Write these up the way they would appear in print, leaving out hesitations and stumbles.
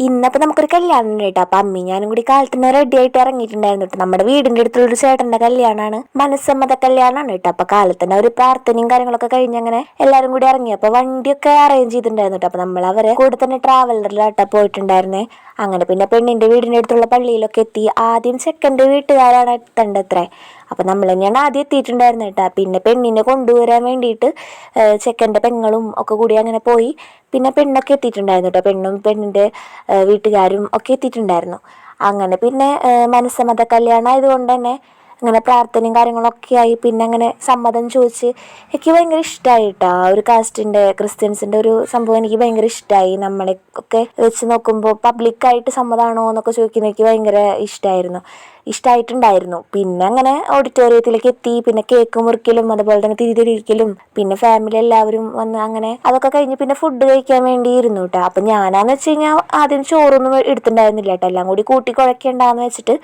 ഇന്നപ്പോൾ നമുക്കൊരു കല്യാണം ഉണ്ട് കേട്ടോ. അപ്പം അമ്മി ഞാനും കൂടി കാലത്തിന് റെഡി ആയിട്ട് ഇറങ്ങിയിട്ടുണ്ടായിരുന്നു കേട്ടോ. നമ്മുടെ വീടിൻ്റെ അടുത്തുള്ളൊരു ചേട്ടൻ്റെ കല്യാണമാണ്, മനസ്സമ്മത കല്യാണമാണ് കേട്ടോ. അപ്പോൾ കാലത്തിന് ഒരു പ്രാർത്ഥനയും കാര്യങ്ങളൊക്കെ കഴിഞ്ഞ് അങ്ങനെ എല്ലാവരും കൂടി ഇറങ്ങി. അപ്പോൾ വണ്ടിയൊക്കെ അറേഞ്ച് ചെയ്തിട്ടുണ്ടായിരുന്നു കേട്ടോ. അപ്പോൾ നമ്മൾ അവരെ കൂടെ തന്നെ ട്രാവലറിലാട്ടോ പോയിട്ടുണ്ടായിരുന്നേ. അങ്ങനെ പിന്നെ പെണ്ണിൻ്റെ വീടിൻ്റെ അടുത്തുള്ള പള്ളിയിലൊക്കെ എത്തി. ആദ്യം ചെക്കൻ്റെ വീട്ടുകാരാണ് എത്തേണ്ടത്രേ. അപ്പം നമ്മൾ തന്നെയാണ് ആദ്യം എത്തിയിട്ടുണ്ടായിരുന്നത് കേട്ടോ. പിന്നെ പെണ്ണിനെ കൊണ്ടുവരാൻ വേണ്ടിയിട്ട് ചെക്കൻ്റെ പെങ്ങളും ഒക്കെ കൂടി അങ്ങനെ പോയി. പിന്നെ പെണ്ണൊക്കെ എത്തിയിട്ടുണ്ടായിരുന്നു കേട്ടോ. പെണ്ണും പെണ്ണിൻ്റെ വീട്ടുകാരും ഒക്കെ എത്തിയിട്ടുണ്ടായിരുന്നു. അങ്ങനെ പിന്നെ മനസ്സമ്മത കല്യാണം ആയതുകൊണ്ട് തന്നെ അങ്ങനെ പ്രാർത്ഥനയും കാര്യങ്ങളൊക്കെ ആയി. പിന്നെ അങ്ങനെ സമ്മതം ചോദിച്ച് എനിക്ക് ഭയങ്കര ഇഷ്ടമായി കേട്ടോ. ഒരു കാസ്റ്റിൻ്റെ ക്രിസ്ത്യൻസിൻ്റെ ഒരു സംഭവം എനിക്ക് ഭയങ്കര ഇഷ്ടമായി. നമ്മളെ ഒക്കെ വെച്ച് നോക്കുമ്പോൾ പബ്ലിക്കായിട്ട് സമ്മതമാണോ എന്നൊക്കെ ചോദിക്കുന്നത് എനിക്ക് ഭയങ്കര ഇഷ്ടമായിട്ടുണ്ടായിരുന്നു. പിന്നെ അങ്ങനെ ഓഡിറ്റോറിയത്തിലേക്ക് എത്തി. പിന്നെ കേക്ക് മുറിക്കലും അതുപോലെ തന്നെ തിരിതിരിക്കലും പിന്നെ ഫാമിലി എല്ലാവരും വന്ന് അങ്ങനെ അതൊക്കെ കഴിഞ്ഞ് പിന്നെ ഫുഡ് കഴിക്കാൻ വേണ്ടി ഇരുന്നു കേട്ടോ. അപ്പം ഞാനാന്ന് വെച്ച് കഴിഞ്ഞാൽ ആദ്യം ചോറൊന്നും എടുത്തിട്ടുണ്ടായിരുന്നില്ല കേട്ടോ. എല്ലാം കൂടി കൂട്ടി കുഴക്കണ്ടാന്ന് വെച്ചിട്ട്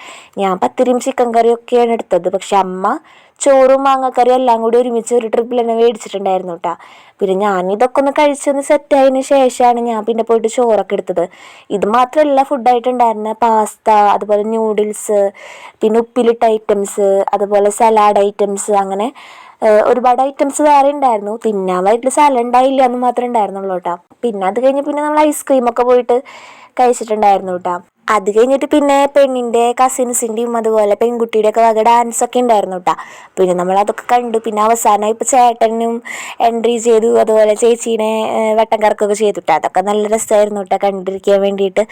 ഞാൻ പത്തിരിയും ചിക്കൻ കറിയും ഒക്കെയാണ് എടുത്തത്. പക്ഷെ അമ്മ ചോറും മാങ്ങക്കറിയും എല്ലാം കൂടി ഒരുമിച്ച് ഒരു ട്രിപ്പിൽ തന്നെ മേടിച്ചിട്ടുണ്ടായിരുന്നു കേട്ടോ. പിന്നെ ഞാൻ ഇതൊക്കെ ഒന്ന് കഴിച്ചൊന്ന് സെറ്റായതിന് ശേഷമാണ് ഞാൻ പിന്നെ പോയിട്ട് ചോറൊക്കെ എടുത്തത്. ഇത് മാത്രമല്ല ഫുഡായിട്ടുണ്ടായിരുന്ന പാസ്ത, അതുപോലെ ന്യൂഡിൽസ്, പിന്നെ ഉപ്പിലിട്ട ഐറ്റംസ്, അതുപോലെ സലാഡ് ഐറ്റംസ്, അങ്ങനെ ഒരുപാട് ഐറ്റംസ് വേറെ ഉണ്ടായിരുന്നു. തിന്നാൻ വൈകിട്ട് സ്ഥലം ഉണ്ടായില്ല എന്ന് മാത്രമേ ഉണ്ടായിരുന്നുള്ളൂ കേട്ടോ. പിന്നെ അത് കഴിഞ്ഞ് പിന്നെ നമ്മൾ ഐസ്ക്രീമൊക്കെ പോയിട്ട് കഴിച്ചിട്ടുണ്ടായിരുന്നു കേട്ടോ. അത് കഴിഞ്ഞിട്ട് പിന്നെ പെണ്ണിൻ്റെ കസിൻസിൻ്റെയും അതുപോലെ പെൺകുട്ടിയുടെ ഒക്കെ വക ഡാൻസൊക്കെ ഉണ്ടായിരുന്നു കേട്ടോ. പിന്നെ നമ്മളതൊക്കെ കണ്ടു. പിന്നെ അവസാനം ഇപ്പോൾ ചേട്ടനും എൻട്രി ചെയ്തു, അതുപോലെ ചേച്ചീനെ വട്ടം കറക്കുകയൊക്കെ ചെയ്തു കേട്ടോ. അതൊക്കെ നല്ല രസമായിരുന്നു കേട്ടോ കണ്ടിരിക്കാൻ വേണ്ടിയിട്ട്.